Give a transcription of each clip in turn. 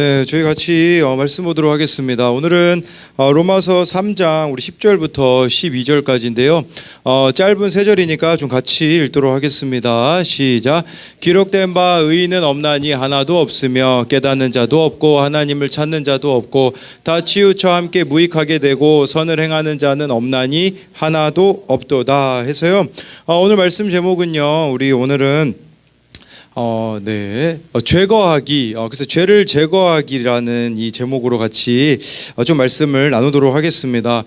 네, 저희 같이 말씀 보도록 하겠습니다. 오늘은 로마서 3장 우리 10절부터 12절까지인데요. 짧은 세 절이니까 좀 같이 읽도록 하겠습니다. 시작. 기록된 바 의인은 없나니 하나도 없으며 깨닫는 자도 없고 하나님을 찾는 자도 없고 다 치우쳐 함께 무익하게 되고 선을 행하는 자는 없나니 하나도 없도다 해서요. 오늘 말씀 제목은요. 우리 오늘은 제거하기. 그래서 죄를 제거하기라는 이 제목으로 같이 좀 말씀을 나누도록 하겠습니다.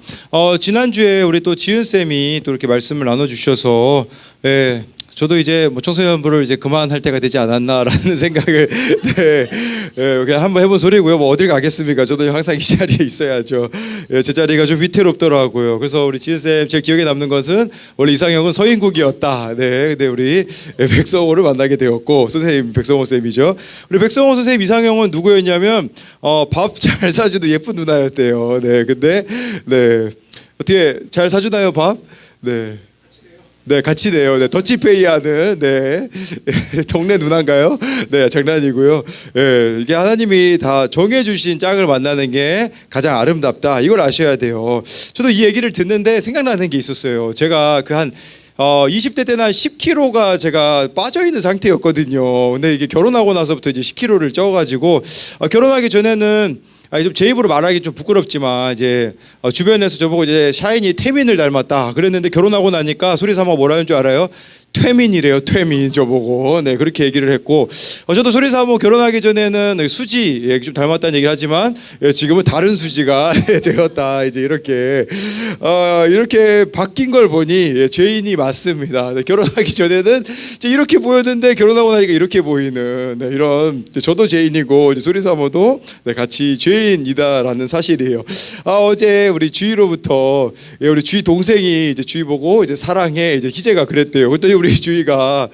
지난주에 우리 또 지은 쌤이 또 이렇게 말씀을 나눠주셔서 저도 이제 청소년부를 이제 그만할 때가 되지 않았나라는 생각을 그냥 한번 해본 소리고요. 어딜 가겠습니까? 저도 항상 이 자리에 있어야죠. 제 자리가 좀 위태롭더라고요. 그래서 우리 지은 쌤 제일 기억에 남는 것은 원래 이상형은 서인국이었다. 근데 우리 백성호를 만나게 되었고 선생님 백성호 쌤이죠. 우리 백성호 선생님 이상형은 누구였냐면 밥 잘 사주는 예쁜 누나였대요. 근데 어떻게 잘 사주나요 밥? 네, 같이 내요. 더치페이 하는, 동네 누나인가요? 장난이고요. 이게 하나님이 다 정해주신 짝을 만나는 게 가장 아름답다. 이걸 아셔야 돼요. 저도 이 얘기를 듣는데 생각나는 게 있었어요. 제가 20대 때는 한 10kg가 제가 빠져있는 상태였거든요. 근데 이게 결혼하고 나서부터 이제 10kg를 쪄가지고, 결혼하기 전에는 좀 제 입으로 말하기 좀 부끄럽지만 이제 주변에서 저보고 이제 샤이니 태민을 닮았다 그랬는데 결혼하고 나니까 소리 삼아 뭐라는 줄 알아요? 퇴민이래요. 퇴민 저보고 그렇게 얘기를 했고 저도 소리 삼아 결혼하기 전에는 수지 좀 닮았다는 얘기를 하지만 지금은 다른 수지가 되었다 이제 이렇게 바뀐 걸 보니 죄인이 맞습니다. 결혼하기 전에는 이렇게 보였는데 결혼하고 나니까 이렇게 보이는 이런 저도 죄인이고 소리 삼아도 같이 죄인이다라는 사실이에요. 어제 우리 주희로부터 우리 주희 동생이 이제 주희 보고 이제 사랑해 이제 희재가 그랬대요. 그랬더니 우리 주희가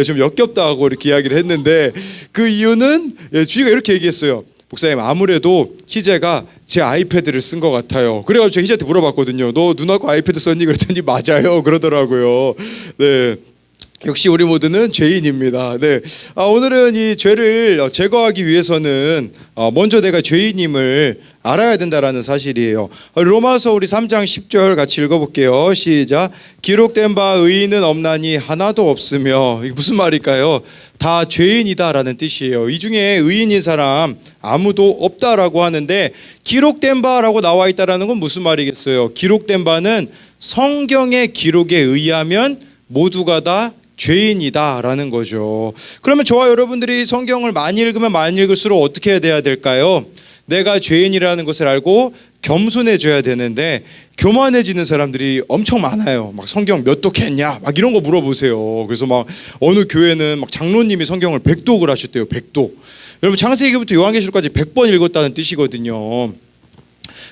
좀 역겹다고 이렇게 이야기를 했는데 그 이유는 주희가 이렇게 얘기했어요. 목사님 아무래도 희재가 제 아이패드를 쓴 것 같아요. 그래가지고 제가 희재한테 물어봤거든요. 너 누나 거 아이패드 썼니? 그랬더니 맞아요 그러더라고요. 역시 우리 모두는 죄인입니다. 오늘은 이 죄를 제거하기 위해서는 먼저 내가 죄인임을 알아야 된다라는 사실이에요. 로마서 우리 3장 10절 같이 읽어볼게요. 시작. 기록된 바 의인은 없나니 하나도 없으며 이게 무슨 말일까요? 다 죄인이다라는 뜻이에요. 이 중에 의인인 사람 아무도 없다라고 하는데 기록된 바라고 나와 있다라는 건 무슨 말이겠어요? 기록된 바는 성경의 기록에 의하면 모두가 다 죄인이다라는 거죠. 그러면 저와 여러분들이 성경을 많이 읽으면 많이 읽을수록 어떻게 돼야 될까요? 내가 죄인이라는 것을 알고 겸손해져야 되는데 교만해지는 사람들이 엄청 많아요. 막 성경 몇 독했냐? 막 이런 거 물어보세요. 그래서 막 어느 교회는 막 장로님이 성경을 100독을 하셨대요. 100독. 여러분 창세기부터 요한계시록까지 100번 읽었다는 뜻이거든요.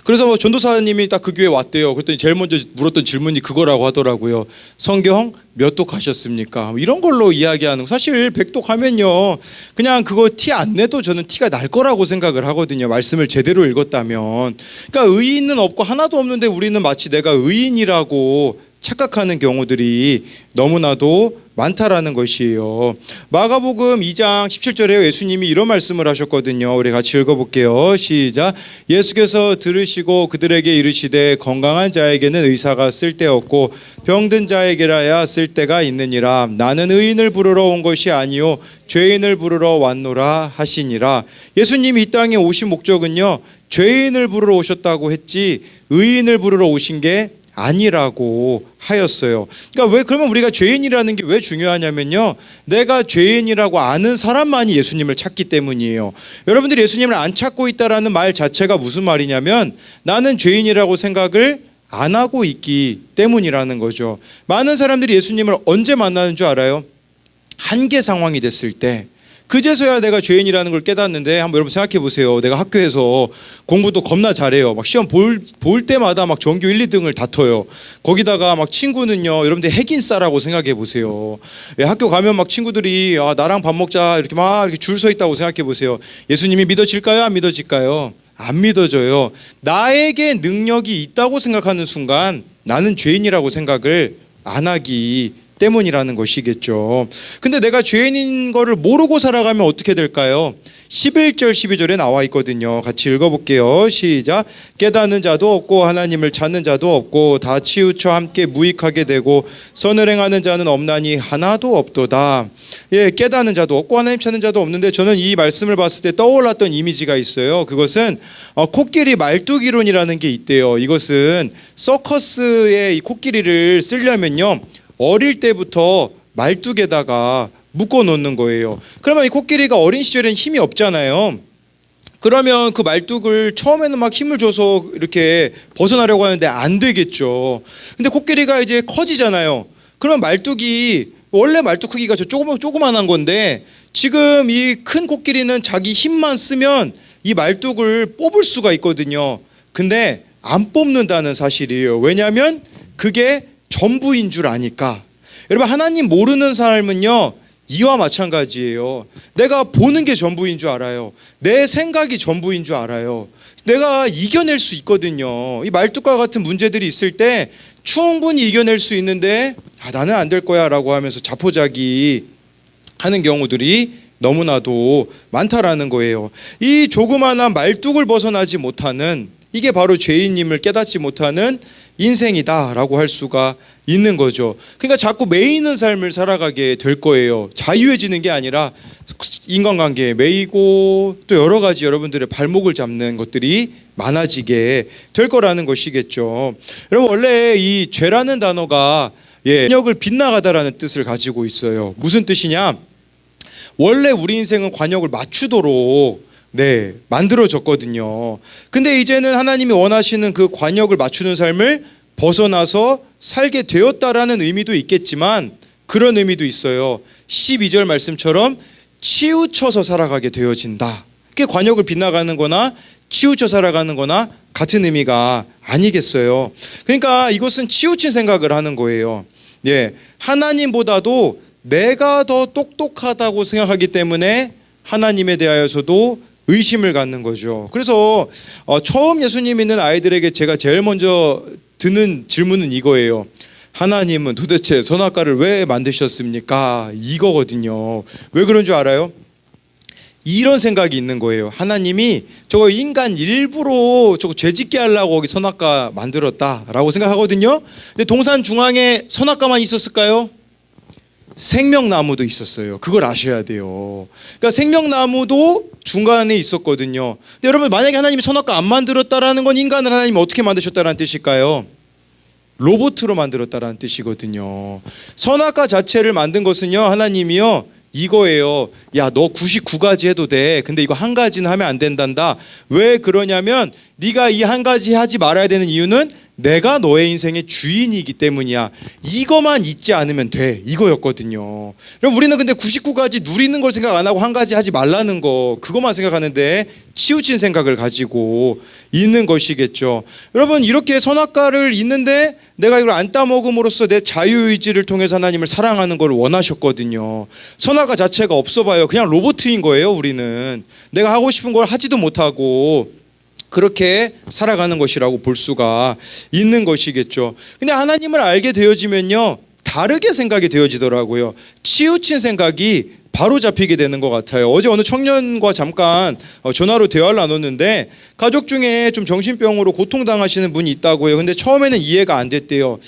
그래서 전도사님이 딱 그 교회 왔대요. 그랬더니 제일 먼저 물었던 질문이 그거라고 하더라고요. 성경 몇 독 하셨습니까? 이런 걸로 이야기하는 거. 사실 100독 하면요 그냥 그거 티 안 내도 저는 티가 날 거라고 생각을 하거든요. 말씀을 제대로 읽었다면. 그러니까 의인은 없고 하나도 없는데 우리는 마치 내가 의인이라고 착각하는 경우들이 너무나도 많다라는 것이에요. 마가복음 2장 17절에 예수님이 이런 말씀을 하셨거든요. 우리 같이 읽어볼게요. 시작. 예수께서 들으시고 그들에게 이르시되 건강한 자에게는 의사가 쓸데없고 병든 자에게라야 쓸데가 있느니라. 나는 의인을 부르러 온 것이 아니요 죄인을 부르러 왔노라 하시니라. 예수님이 이 땅에 오신 목적은요 죄인을 부르러 오셨다고 했지 의인을 부르러 오신 게 아니라고 하였어요. 그러니까 그러면 우리가 죄인이라는 게 왜 중요하냐면요. 내가 죄인이라고 아는 사람만이 예수님을 찾기 때문이에요. 여러분들이 예수님을 안 찾고 있다라는 말 자체가 무슨 말이냐면 나는 죄인이라고 생각을 안 하고 있기 때문이라는 거죠. 많은 사람들이 예수님을 언제 만나는 줄 알아요? 한계 상황이 됐을 때. 그제서야 내가 죄인이라는 걸 깨닫는데 한번 여러분 생각해 보세요. 내가 학교에서 공부도 겁나 잘해요. 막 시험 볼 때마다 막 전교 1, 2등을 다퉈요. 거기다가 막 친구는요. 여러분들 핵인싸라고 생각해 보세요. 학교 가면 막 친구들이 나랑 밥 먹자 이렇게 막 이렇게 줄 서 있다고 생각해 보세요. 예수님이 믿어질까요? 안 믿어질까요? 안 믿어져요. 나에게 능력이 있다고 생각하는 순간 나는 죄인이라고 생각을 안 하기 때문이라는 것이겠죠. 근데 내가 죄인인 거를 모르고 살아가면 어떻게 될까요? 11절 12절에 나와 있거든요. 같이 읽어볼게요. 시작. 깨닫는 자도 없고 하나님을 찾는 자도 없고 다 치우쳐 함께 무익하게 되고 선을 행하는 자는 없나니 하나도 없도다. 예, 깨닫는 자도 없고 하나님 찾는 자도 없는데 저는 이 말씀을 봤을 때 떠올랐던 이미지가 있어요. 그것은 코끼리 말뚝이론이라는 게 있대요. 이것은 서커스의 이 코끼리를 쓰려면요, 어릴 때부터 말뚝에다가 묶어 놓는 거예요. 그러면 이 코끼리가 어린 시절에는 힘이 없잖아요. 그러면 그 말뚝을 처음에는 막 힘을 줘서 이렇게 벗어나려고 하는데 안 되겠죠. 근데 코끼리가 이제 커지잖아요. 그럼 말뚝이 원래 말뚝 크기가 저 조그만한 건데 지금 이 큰 코끼리는 자기 힘만 쓰면 이 말뚝을 뽑을 수가 있거든요. 근데 안 뽑는다는 사실이에요. 왜냐하면 그게 전부인 줄 아니까. 여러분, 하나님 모르는 삶은요, 이와 마찬가지예요. 내가 보는 게 전부인 줄 알아요. 내 생각이 전부인 줄 알아요. 내가 이겨낼 수 있거든요. 이 말뚝과 같은 문제들이 있을 때 충분히 이겨낼 수 있는데 나는 안 될 거야 라고 하면서 자포자기 하는 경우들이 너무나도 많다라는 거예요. 이 조그마한 말뚝을 벗어나지 못하는, 이게 바로 죄인임을 깨닫지 못하는 인생이다라고 할 수가 있는 거죠. 그러니까 자꾸 매이는 삶을 살아가게 될 거예요. 자유해지는 게 아니라 인간관계에 매이고 또 여러 가지 여러분들의 발목을 잡는 것들이 많아지게 될 거라는 것이겠죠. 여러분, 원래 이 죄라는 단어가 관역을 빗나가다라는 뜻을 가지고 있어요. 무슨 뜻이냐? 원래 우리 인생은 관역을 맞추도록 만들어졌거든요. 근데 이제는 하나님이 원하시는 그 관역을 맞추는 삶을 벗어나서 살게 되었다라는 의미도 있겠지만 그런 의미도 있어요. 12절 말씀처럼 치우쳐서 살아가게 되어진다. 그게 관역을 빗나가는 거나 치우쳐 살아가는 거나 같은 의미가 아니겠어요. 그러니까 이것은 치우친 생각을 하는 거예요. 하나님보다도 내가 더 똑똑하다고 생각하기 때문에 하나님에 대하여서도 의심을 갖는 거죠. 그래서 처음 예수님 믿는 아이들에게 제가 제일 먼저 드는 질문은 이거예요. 하나님은 도대체 선악과를 왜 만드셨습니까? 이거거든요. 왜 그런 줄 알아요? 이런 생각이 있는 거예요. 하나님이 저거 인간 일부러 저거 죄짓게 하려고 거기 선악과 만들었다라고 생각하거든요. 근데 동산 중앙에 선악과만 있었을까요? 생명나무도 있었어요. 그걸 아셔야 돼요. 그러니까 생명나무도 중간에 있었거든요. 근데 여러분, 만약에 하나님이 선악과 안 만들었다라는 건 인간을 하나님이 어떻게 만드셨다라는 뜻일까요? 로봇으로 만들었다라는 뜻이거든요. 선악과 자체를 만든 것은요, 하나님이요, 이거예요. 야, 너 99가지 해도 돼. 근데 이거 한 가지는 하면 안 된단다. 왜 그러냐면 네가 이 한 가지 하지 말아야 되는 이유는 내가 너의 인생의 주인이기 때문이야. 이거만 잊지 않으면 돼. 이거였거든요. 그럼 우리는 근데 99가지 누리는 걸 생각 안 하고 한 가지 하지 말라는 거, 그것만 생각하는데 치우친 생각을 가지고 있는 것이겠죠. 여러분, 이렇게 선악과를 있는데 내가 이걸 안 따먹음으로써 내 자유의지를 통해서 하나님을 사랑하는 걸 원하셨거든요. 선악과 자체가 없어 봐요. 그냥 로봇인 거예요. 우리는 내가 하고 싶은 걸 하지도 못하고 그렇게 살아가는 것이라고 볼 수가 있는 것이겠죠. 근데 하나님을 알게 되어지면요, 다르게 생각이 되어지더라고요. 치우친 생각이 바로 잡히게 되는 것 같아요. 어제 어느 청년과 잠깐 전화로 대화를 나눴는데 가족 중에 좀 정신병으로 고통당하시는 분이 있다고 해요. 근데 처음에는 이해가 안 됐대요.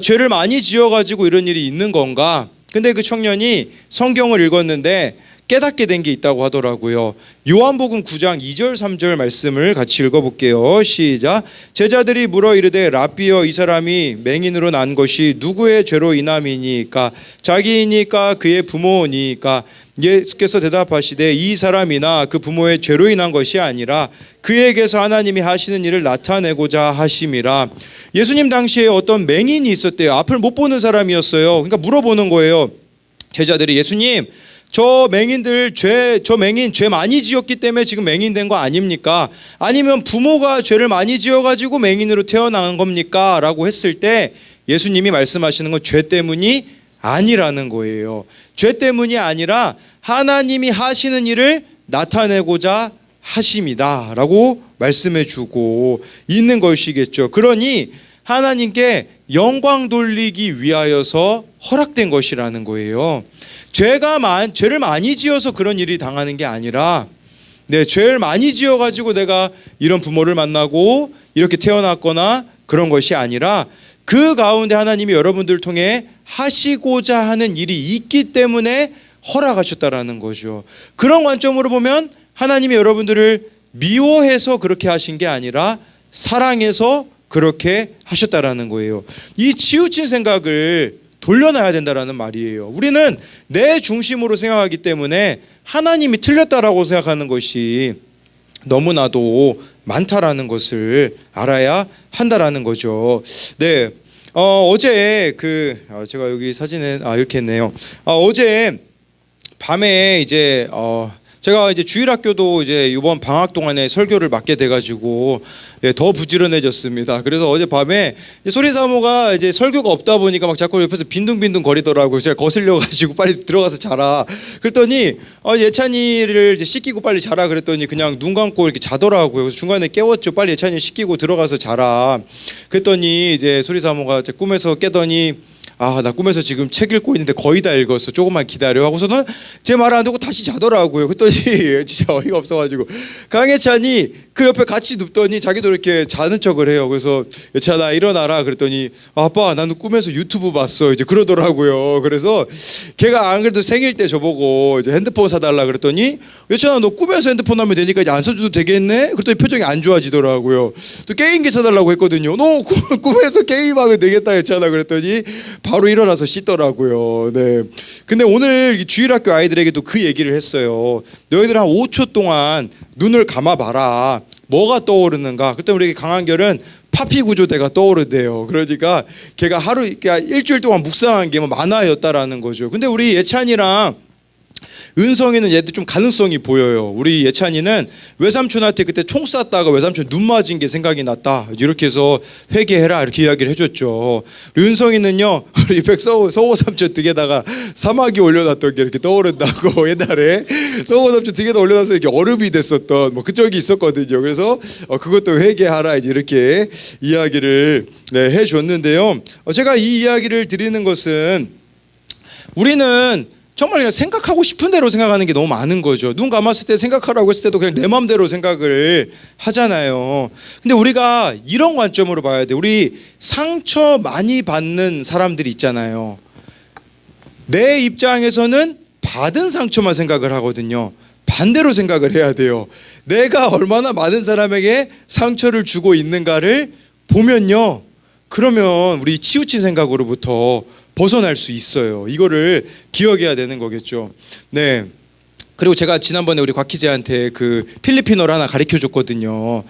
죄를 많이 지어가지고 이런 일이 있는 건가? 근데 그 청년이 성경을 읽었는데 깨닫게 된 게 있다고 하더라고요. 요한복음 9장 2절 3절 말씀을 같이 읽어볼게요. 시작. 제자들이 물어 이르되 라삐여, 이 사람이 맹인으로 난 것이 누구의 죄로 인함이니까? 자기이니까 그의 부모니까? 예수께서 대답하시되 이 사람이나 그 부모의 죄로 인한 것이 아니라 그에게서 하나님이 하시는 일을 나타내고자 하심이라. 예수님 당시에 어떤 맹인이 있었대요. 앞을 못 보는 사람이었어요. 그러니까 물어보는 거예요. 제자들이, 예수님, 저 맹인 죄 많이 지었기 때문에 지금 맹인 된 거 아닙니까? 아니면 부모가 죄를 많이 지어가지고 맹인으로 태어난 겁니까? 라고 했을 때 예수님이 말씀하시는 건 죄 때문이 아니라는 거예요. 죄 때문이 아니라 하나님이 하시는 일을 나타내고자 하심이다 라고 말씀해 주고 있는 것이겠죠. 그러니 하나님께 영광 돌리기 위하여서 허락된 것이라는 거예요. 죄를 많이 지어서 그런 일이 당하는 게 아니라, 죄를 많이 지어가지고 내가 이런 부모를 만나고 이렇게 태어났거나 그런 것이 아니라, 그 가운데 하나님이 여러분들을 통해 하시고자 하는 일이 있기 때문에 허락하셨다라는 거죠. 그런 관점으로 보면 하나님이 여러분들을 미워해서 그렇게 하신 게 아니라 사랑해서 그렇게 하셨다라는 거예요. 이 치우친 생각을 돌려놔야 된다라는 말이에요. 우리는 내 중심으로 생각하기 때문에 하나님이 틀렸다라고 생각하는 것이 너무나도 많다라는 것을 알아야 한다라는 거죠. 어제 제가 여기 사진에 이렇게 했네요. 어제 밤에 이제 제가 이제 주일학교도 이제 이번 방학 동안에 설교를 맡게 돼가지고 더 부지런해졌습니다. 그래서 어제 밤에 소리 사모가 이제 설교가 없다 보니까 막 자꾸 옆에서 빈둥빈둥 거리더라고요. 제가 거슬려가지고 빨리 들어가서 자라. 그랬더니 예찬이를 이제 씻기고 빨리 자라 그랬더니 그냥 눈 감고 이렇게 자더라고요. 그래서 중간에 깨웠죠. 빨리 예찬이 씻기고 들어가서 자라. 그랬더니 이제 소리 사모가 꿈에서 깨더니 나 꿈에서 지금 책 읽고 있는데 거의 다 읽었어. 조금만 기다려 하고서는 제 말 안 듣고 다시 자더라고요. 그랬더니 진짜 어이가 없어가지고 강예찬이 그 옆에 같이 눕더니 자기도 이렇게 자는 척을 해요. 그래서 예찬아 일어나라 그랬더니 아빠 나는 꿈에서 유튜브 봤어 이제 그러더라고요. 그래서 걔가 안 그래도 생일 때 저보고 이제 핸드폰 사달라 그랬더니 예찬아 너 꿈에서 핸드폰 하면 되니까 이제 안 써줘도 되겠네. 그랬더니 표정이 안 좋아지더라고요. 또 게임기 사달라고 했거든요. 너 꿈에서 게임하면 되겠다 예찬아 그랬더니 바로 일어나서 씻더라고요. 근데 오늘 이 주일학교 아이들에게도 그 얘기를 했어요. 너희들 한 5초 동안 눈을 감아봐라. 뭐가 떠오르는가? 그때 우리 강한결은 파피 구조대가 떠오르대요. 그러니까 걔가 일주일 동안 묵상한 게 만화였다라는 거죠. 근데 우리 예찬이랑 은성이는 얘도 좀 가능성이 보여요. 우리 예찬이는 외삼촌한테 그때 총 쐈다가 외삼촌 눈 맞은 게 생각이 났다. 이렇게 해서 회개해라 이렇게 이야기를 해줬죠. 우리 은성이는요 우리 서호 삼촌 등에다가 사마귀 올려놨던 게 이렇게 떠오른다고 옛날에 서호 삼촌 등에다 올려놔서 이렇게 얼음이 됐었던 그적이 있었거든요. 그래서 그것도 회개하라 이렇게 이야기를 해줬는데요. 제가 이 이야기를 드리는 것은 우리는 정말 그냥 생각하고 싶은 대로 생각하는 게 너무 많은 거죠. 눈 감았을 때 생각하라고 했을 때도 그냥 내 마음대로 생각을 하잖아요. 근데 우리가 이런 관점으로 봐야 돼. 우리 상처 많이 받는 사람들이 있잖아요. 내 입장에서는 받은 상처만 생각을 하거든요. 반대로 생각을 해야 돼요. 내가 얼마나 많은 사람에게 상처를 주고 있는가를 보면요. 그러면 우리 치우친 생각으로부터 벗어날 수 있어요. 이거를 기억해야 되는 거겠죠. 그리고 제가 지난번에 우리 곽희재한테 그 필리핀어를 하나 가르쳐 줬거든요.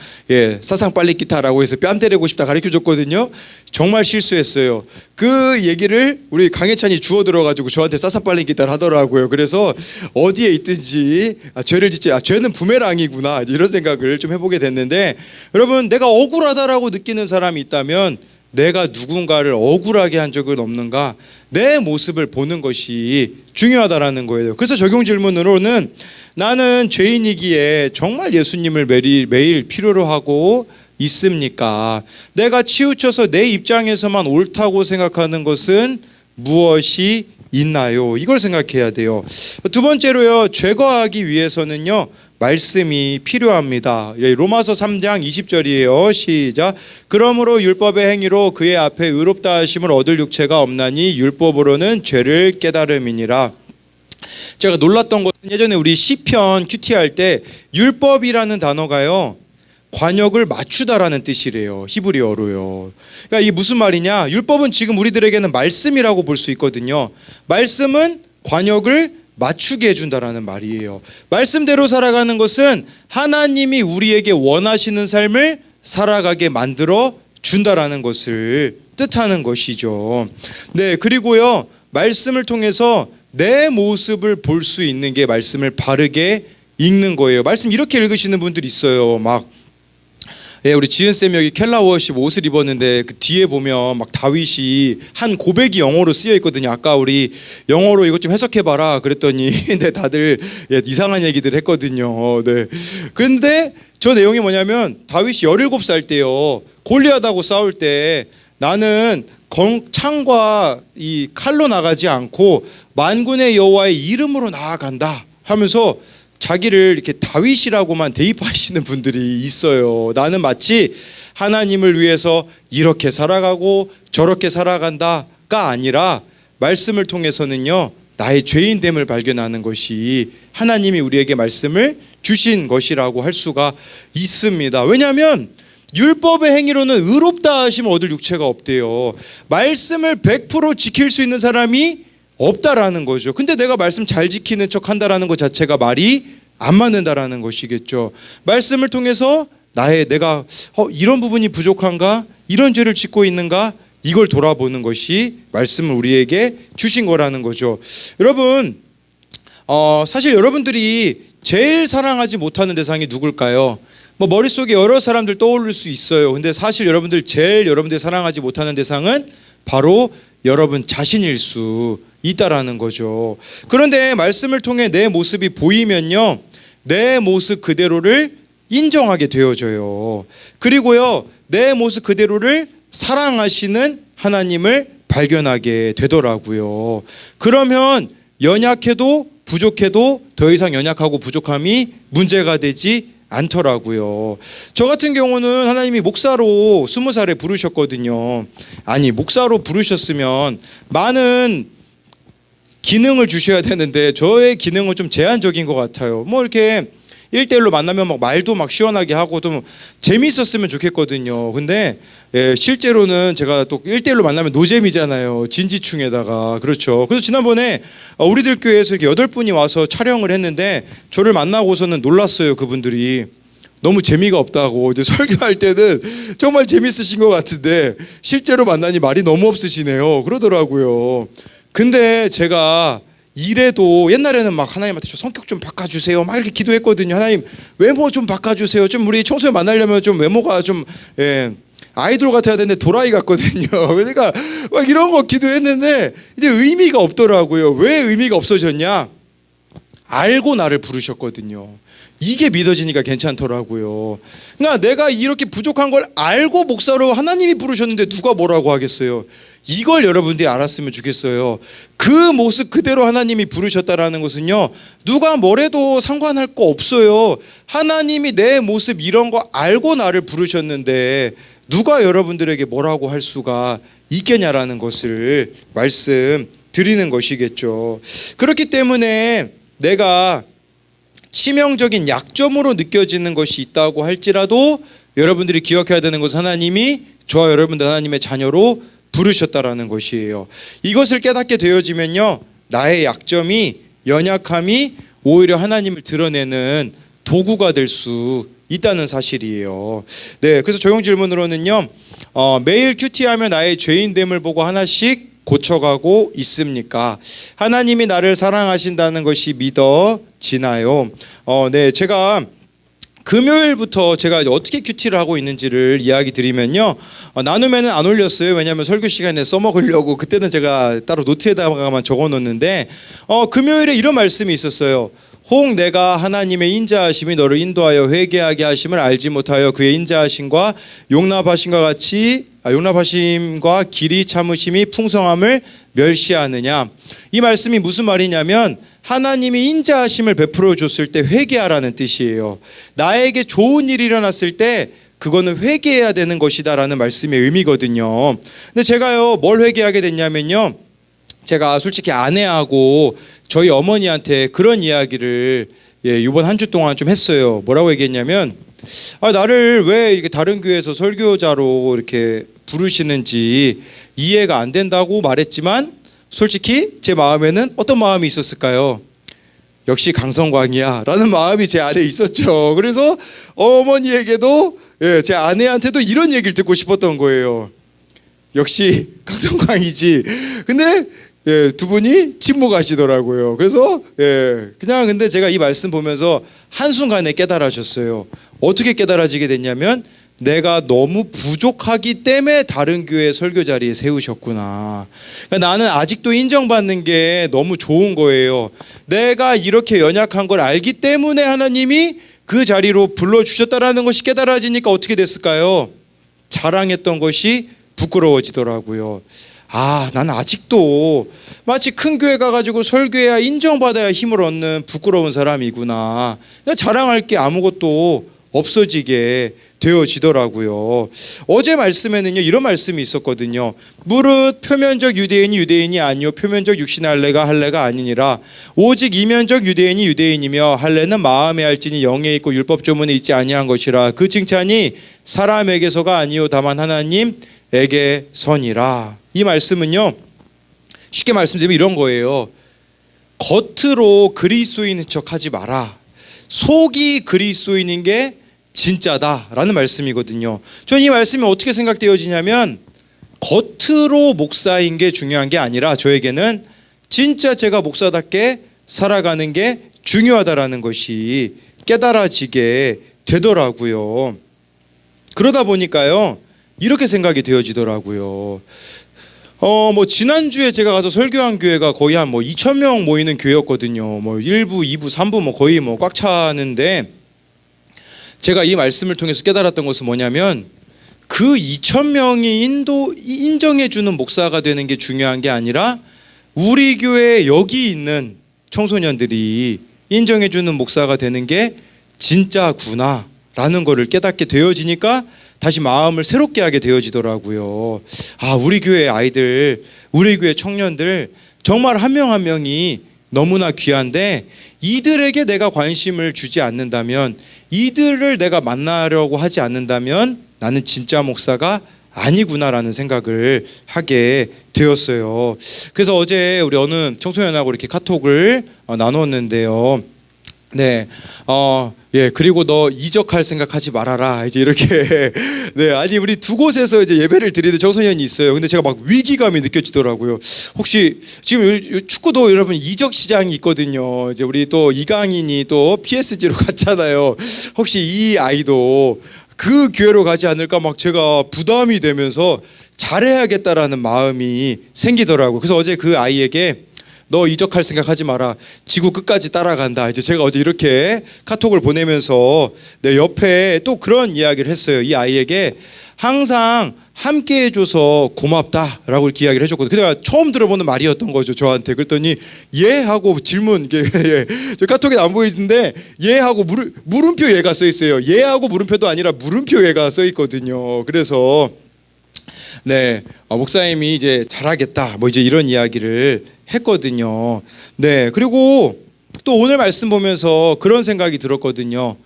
사상빨리기타라고 해서 뺨 때리고 싶다 가르쳐 줬거든요. 정말 실수했어요. 그 얘기를 우리 강혜찬이 주워 들어가지고 저한테 사상빨리기타를 하더라고요. 그래서 어디에 있든지 죄를 짓지 죄는 부메랑이구나 이런 생각을 좀 해보게 됐는데, 여러분 내가 억울하다라고 느끼는 사람이 있다면 내가 누군가를 억울하게 한 적은 없는가, 내 모습을 보는 것이 중요하다라는 거예요. 그래서 적용 질문으로는 나는 죄인이기에 정말 예수님을 매일 필요로 하고 있습니까? 내가 치우쳐서 내 입장에서만 옳다고 생각하는 것은 무엇이 있나요? 이걸 생각해야 돼요. 두 번째로요, 죄거하기 위해서는요 말씀이 필요합니다. 로마서 3장 20절이에요. 시작. 그러므로 율법의 행위로 그의 앞에 의롭다 하심을 얻을 육체가 없나니 율법으로는 죄를 깨달음이니라. 제가 놀랐던 것은 예전에 우리 시편 큐티 할 때 율법이라는 단어가요 관역을 맞추다라는 뜻이래요. 히브리어로요. 그러니까 이게 무슨 말이냐, 율법은 지금 우리들에게는 말씀이라고 볼 수 있거든요. 말씀은 관역을 맞추게 해준다라는 말이에요. 말씀대로 살아가는 것은 하나님이 우리에게 원하시는 삶을 살아가게 만들어 준다라는 것을 뜻하는 것이죠. 그리고요 말씀을 통해서 내 모습을 볼 수 있는 게 말씀을 바르게 읽는 거예요. 말씀 이렇게 읽으시는 분들이 있어요. 우리 지은쌤이 여기 켈라 워십 옷을 입었는데 그 뒤에 보면 막 다윗이 한 고백이 영어로 쓰여 있거든요. 아까 우리 영어로 이것 좀 해석해봐라 그랬더니 근데 다들 이상한 얘기들 했거든요. 근데 저 내용이 뭐냐면 다윗이 17살 때요 골리앗하고 싸울 때 나는 창과 이 칼로 나가지 않고 만군의 여호와의 이름으로 나아간다 하면서 자기를 이렇게 다윗이라고만 대입하시는 분들이 있어요. 나는 마치 하나님을 위해서 이렇게 살아가고 저렇게 살아간다가 아니라 말씀을 통해서는요, 나의 죄인됨을 발견하는 것이 하나님이 우리에게 말씀을 주신 것이라고 할 수가 있습니다. 왜냐하면 율법의 행위로는 의롭다 하심을 얻을 육체가 없대요. 말씀을 100% 지킬 수 있는 사람이 없다라는 거죠. 근데 내가 말씀 잘 지키는 척 한다라는 것 자체가 말이 안 맞는다라는 것이겠죠. 말씀을 통해서 내가 이런 부분이 부족한가? 이런 죄를 짓고 있는가? 이걸 돌아보는 것이 말씀을 우리에게 주신 거라는 거죠. 여러분, 사실 여러분들이 제일 사랑하지 못하는 대상이 누굴까요? 머릿속에 여러 사람들 떠오를 수 있어요. 근데 사실 여러분들이 사랑하지 못하는 대상은 바로 여러분 자신일 수 있다라는 거죠. 그런데 말씀을 통해 내 모습이 보이면요, 내 모습 그대로를 인정하게 되어져요. 그리고요, 내 모습 그대로를 사랑하시는 하나님을 발견하게 되더라고요. 그러면 연약해도 부족해도 더 이상 연약하고 부족함이 문제가 되지 않더라고요. 저 같은 경우는 하나님이 목사로 20살에 부르셨거든요. 아니, 목사로 부르셨으면 많은 기능을 주셔야 되는데 저의 기능은 좀 제한적인 것 같아요. 이렇게 1대1로 만나면 말도 시원하게 하고 좀 재미있었으면 좋겠거든요. 근데 실제로는 제가 또 1대1로 만나면 노잼이잖아요. 진지충에다가. 그렇죠. 그래서 지난번에 우리들 교회에서 이렇게 8분이 와서 촬영을 했는데 저를 만나고서는 놀랐어요. 그분들이. 너무 재미가 없다고. 이제 설교할 때는 정말 재밌으신 것 같은데 실제로 만나니 말이 너무 없으시네요. 그러더라고요. 근데 제가 이래도 옛날에는 하나님한테 저 성격 좀 바꿔주세요 이렇게 기도했거든요. 하나님 외모 좀 바꿔주세요. 좀 우리 청소년 만나려면 좀 외모가 좀 아이돌 같아야 되는데 도라이 같거든요. 그러니까 이런 거 기도했는데 이제 의미가 없더라고요. 왜 의미가 없어졌냐? 알고 나를 부르셨거든요. 이게 믿어지니까 괜찮더라고요. 그러니까 내가 이렇게 부족한 걸 알고 목사로 하나님이 부르셨는데 누가 뭐라고 하겠어요. 이걸 여러분들이 알았으면 좋겠어요. 그 모습 그대로 하나님이 부르셨다라는 것은요, 누가 뭐래도 상관할 거 없어요. 하나님이 내 모습 이런 거 알고 나를 부르셨는데 누가 여러분들에게 뭐라고 할 수가 있겠냐라는 것을 말씀드리는 것이겠죠. 그렇기 때문에 내가 치명적인 약점으로 느껴지는 것이 있다고 할지라도 여러분들이 기억해야 되는 것은 하나님이 저와 여러분들 하나님의 자녀로 부르셨다라는 것이에요. 이것을 깨닫게 되어지면요, 나의 약점이, 연약함이 오히려 하나님을 드러내는 도구가 될 수 있다는 사실이에요. 네, 그래서 조용 질문으로는요, 매일 큐티하며 나의 죄인됨을 보고 하나씩 고쳐가고 있습니까? 하나님이 나를 사랑하신다는 것이 믿어지나요? 네, 제가 금요일부터 제가 어떻게 큐티를 하고 있는지를 이야기 드리면요, 나눔에는 안 올렸어요. 왜냐하면 설교 시간에 써먹으려고. 그때는 제가 따로 노트에다가만 적어놓는데 금요일에 이런 말씀이 있었어요. 혹 내가 하나님의 인자하심이 너를 인도하여 회개하게 하심을 알지 못하여 그의 인자하심과 용납하심과 길이 참으심이 풍성함을 멸시하느냐. 이 말씀이 무슨 말이냐면 하나님이 인자하심을 베풀어 줬을 때 회개하라는 뜻이에요. 나에게 좋은 일이 일어났을 때 그거는 회개해야 되는 것이다라는 말씀의 의미거든요. 근데 제가요, 뭘 회개하게 됐냐면요, 제가 솔직히 아내하고 저희 어머니한테 그런 이야기를 이번 한 주 동안 좀 했어요. 뭐라고 얘기했냐면, 나를 왜 이렇게 다른 교회에서 설교자로 이렇게 부르시는지 이해가 안 된다고 말했지만 솔직히 제 마음에는 어떤 마음이 있었을까요? 역시 강성광이야 라는 마음이 제 안에 있었죠. 그래서 어머니에게도, 제 아내한테도 이런 얘기를 듣고 싶었던 거예요. 역시 강성광이지. 근데 두 분이 침묵하시더라고요. 그래서 그냥, 근데 제가 이 말씀 보면서 한순간에 깨달아졌어요. 어떻게 깨달아지게 됐냐면, 내가 너무 부족하기 때문에 다른 교회 설교 자리에 세우셨구나. 그러니까 나는 아직도 인정받는 게 너무 좋은 거예요. 내가 이렇게 연약한 걸 알기 때문에 하나님이 그 자리로 불러주셨다라는 것이 깨달아지니까 어떻게 됐을까요? 자랑했던 것이 부끄러워지더라고요. 아, 나는 아직도 마치 큰 교회 가가지고 설교해야 인정받아야 힘을 얻는 부끄러운 사람이구나. 자랑할 게 아무것도 없어지게 되어지더라고요. 어제 말씀에는요 이런 말씀이 있었거든요. 무릇 표면적 유대인이 유대인이 아니요 표면적 육신의 할례가 아니니라. 오직 이면적 유대인이 유대인이며 할례는 마음에 할지니 영에 있고 율법 조문에 있지 아니한 것이라. 그 칭찬이 사람에게서가 아니요 다만 하나님에게서니라. 이 말씀은요 쉽게 말씀드리면 이런 거예요. 겉으로 그리스도인인 척하지 마라. 속이 그리스도인인 게 진짜다라는 말씀이거든요. 저는 이 말씀이 어떻게 생각되어지냐면 겉으로 목사인 게 중요한 게 아니라 저에게는 진짜 제가 목사답게 살아가는 게 중요하다라는 것이 깨달아지게 되더라고요. 그러다 보니까요 이렇게 생각이 되어지더라고요. 뭐 지난주에 제가 가서 설교한 교회가 거의 한 2,000명 모이는 교회였거든요. 1부, 2부, 3부 거의 꽉 차는데 제가 이 말씀을 통해서 깨달았던 것은 뭐냐면 그 2,000명이 인정해 주는 목사가 되는 게 중요한 게 아니라 우리 교회 여기 있는 청소년들이 인정해 주는 목사가 되는 게 진짜구나라는 것을 깨닫게 되어지니까 다시 마음을 새롭게 하게 되어지더라고요. 아, 우리 교회 아이들, 우리 교회 청년들 정말 한 명 한 명이 너무나 귀한데 이들에게 내가 관심을 주지 않는다면, 이들을 내가 만나려고 하지 않는다면 나는 진짜 목사가 아니구나라는 생각을 하게 되었어요. 그래서 어제 우리 어느 청소년하고 이렇게 카톡을 나눴는데요. 네, 예, 그리고 너 이적할 생각하지 말아라. 이제 이렇게, 네, 아니, 우리 두 곳에서 이제 예배를 드리는 청소년이 있어요. 근데 제가 막 위기감이 느껴지더라고요. 혹시 지금 축구도 여러분 이적 시장이 있거든요. 이제 우리 또 이강인이 또 PSG로 갔잖아요. 혹시 이 아이도 그 교회로 가지 않을까 막 제가 부담이 되면서 잘해야겠다라는 마음이 생기더라고요. 그래서 어제 그 아이에게 너 이적할 생각하지 마라. 지구 끝까지 따라간다. 이제 제가 어제 이렇게 카톡을 보내면서 내 옆에 또 그런 이야기를 했어요. 이 아이에게 항상 함께 해줘서 고맙다라고 이렇게 이야기를 해줬거든요. 제가 처음 들어보는 말이었던 거죠, 저한테. 그랬더니 예 하고 질문, 예, 저 카톡에 안 보이는데 예 하고 물음표 예가 써 있어요. 예 하고 물음표도 아니라 물음표 예가 써 있거든요. 그래서 네, 목사님이 이제 잘하겠다. 뭐 이제 이런 이야기를 했거든요. 네, 그리고 또 오늘 말씀 보면서 그런 생각이 들었거든요.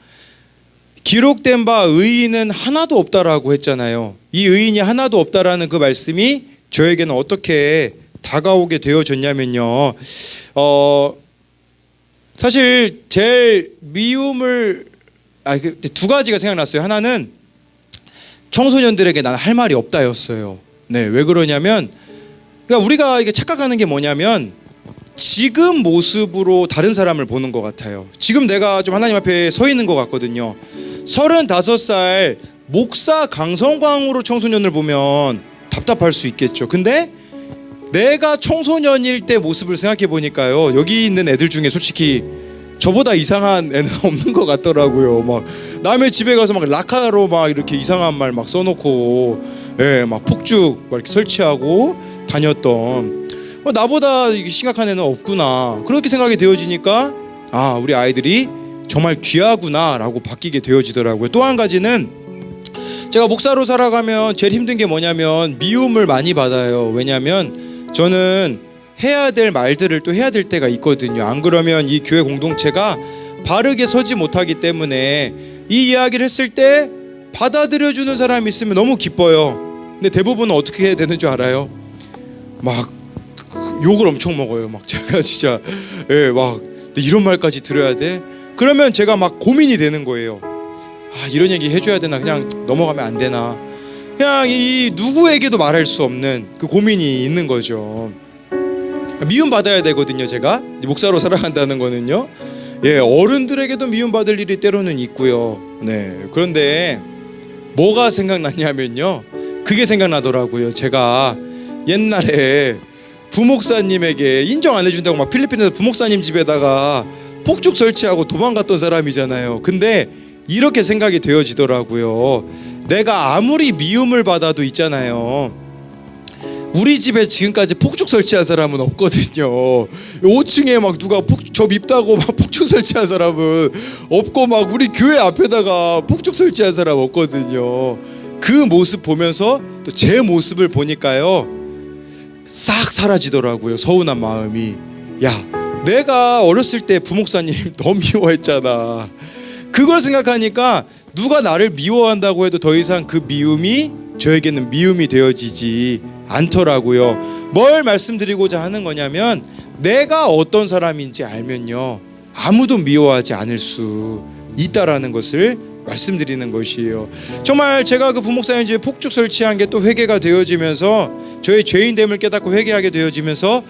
기록된 바 의인은 하나도 없다라고 했잖아요. 이 의인이 하나도 없다라는 그 말씀이 저에게는 어떻게 다가오게 되어졌냐면요. 사실 제일 미움을 두 가지가 생각났어요. 하나는 청소년들에게 난 할 말이 없다였어요. 네, 왜 그러냐면 그러니까 우리가 이게 착각하는 게 뭐냐면 지금 모습으로 다른 사람을 보는 것 같아요. 지금 내가 좀 하나님 앞에 서 있는 것 같거든요. 35살 목사 강성광으로 청소년을 보면 답답할 수 있겠죠. 근데 내가 청소년일 때 모습을 생각해 보니까요, 여기 있는 애들 중에 솔직히 저보다 이상한 애는 없는 것 같더라고요. 막 남의 집에 가서 막 라카로 막 이렇게 이상한 말 막 써놓고, 예, 막 폭죽 막 이렇게 설치하고 다녔던, 나보다 심각한 애는 없구나, 그렇게 생각이 되어지니까 아, 우리 아이들이 정말 귀하구나라고 바뀌게 되어지더라고요. 또 한 가지는 제가 목사로 살아가면 제일 힘든 게 뭐냐면 미움을 많이 받아요. 왜냐하면 저는 해야 될 말들을 또 해야 될 때가 있거든요. 안 그러면 이 교회 공동체가 바르게 서지 못하기 때문에 이 이야기를 했을 때 받아들여주는 사람이 있으면 너무 기뻐요. 근데 대부분은 어떻게 해야 되는 줄 알아요? 막 욕을 엄청 먹어요. 막 제가 진짜, 예, 막 이런 말까지 들어야 돼? 그러면 제가 막 고민이 되는 거예요. 아, 이런 얘기 해줘야 되나, 그냥 넘어가면 안 되나, 그냥 이 누구에게도 말할 수 없는 그 고민이 있는 거죠. 미움 받아야 되거든요. 제가 목사로 살아간다는 거는요, 예, 어른들에게도 미움 받을 일이 때로는 있고요. 네, 그런데 뭐가 생각났냐면요, 그게 생각나더라고요. 제가 옛날에 부목사님에게 인정 안 해준다고 막 필리핀에서 부목사님 집에다가 폭죽 설치하고 도망갔던 사람이잖아요. 근데 이렇게 생각이 되어지더라고요. 내가 아무리 미움을 받아도 있잖아요, 우리 집에 지금까지 폭죽 설치한 사람은 없거든요. 5층에 막 누가 저 밉다고 막 폭죽 설치한 사람은 없고, 막 우리 교회 앞에다가 폭죽 설치한 사람 없거든요. 그 모습 보면서 또 제 모습을 보니까요, 싹 사라지더라고요. 서운한 마음이. 야, 내가 어렸을 때 부목사님 너무 미워했잖아. 그걸 생각하니까 누가 나를 미워한다고 해도 더 이상 그 미움이 저에게는 미움이 되어지지 않더라고요. 뭘 말씀드리고자 하는 거냐면, 내가 어떤 사람인지 알면요, 아무도 미워하지 않을 수 있다라는 것을 말씀드리는 것이에요. 정말 제가 그 부목사님 집에 폭죽 설치한 게 또 회개가 되어지면서, 저의 죄인됨을 깨닫고 회개하게 되어지면서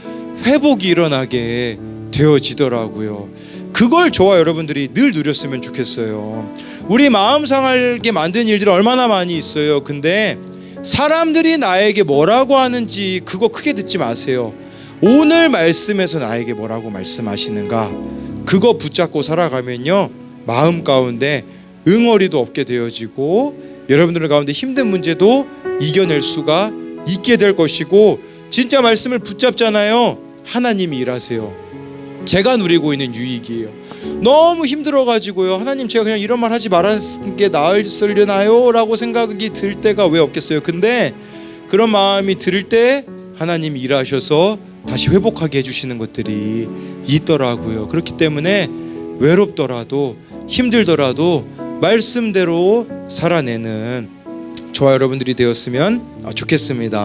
회복이 일어나게 되어지더라고요. 그걸 저와 여러분들이 늘 누렸으면 좋겠어요. 우리 마음 상하게 만든 일들이 얼마나 많이 있어요. 근데 사람들이 나에게 뭐라고 하는지 그거 크게 듣지 마세요. 오늘 말씀에서 나에게 뭐라고 말씀하시는가, 그거 붙잡고 살아가면요, 마음 가운데 응어리도 없게 되어지고, 여러분들 가운데 힘든 문제도 이겨낼 수가 있게 될 것이고, 진짜 말씀을 붙잡잖아요, 하나님이 일하세요. 제가 누리고 있는 유익이에요. 너무 힘들어가지고요, 하나님 제가 그냥 이런 말 하지 말았는 게 나으려나요? 라고 생각이 들 때가 왜 없겠어요. 근데 그런 마음이 들 때 하나님이 일하셔서 다시 회복하게 해주시는 것들이 있더라고요. 그렇기 때문에 외롭더라도 힘들더라도 말씀대로 살아내는 저와 여러분들이 되었으면 좋겠습니다.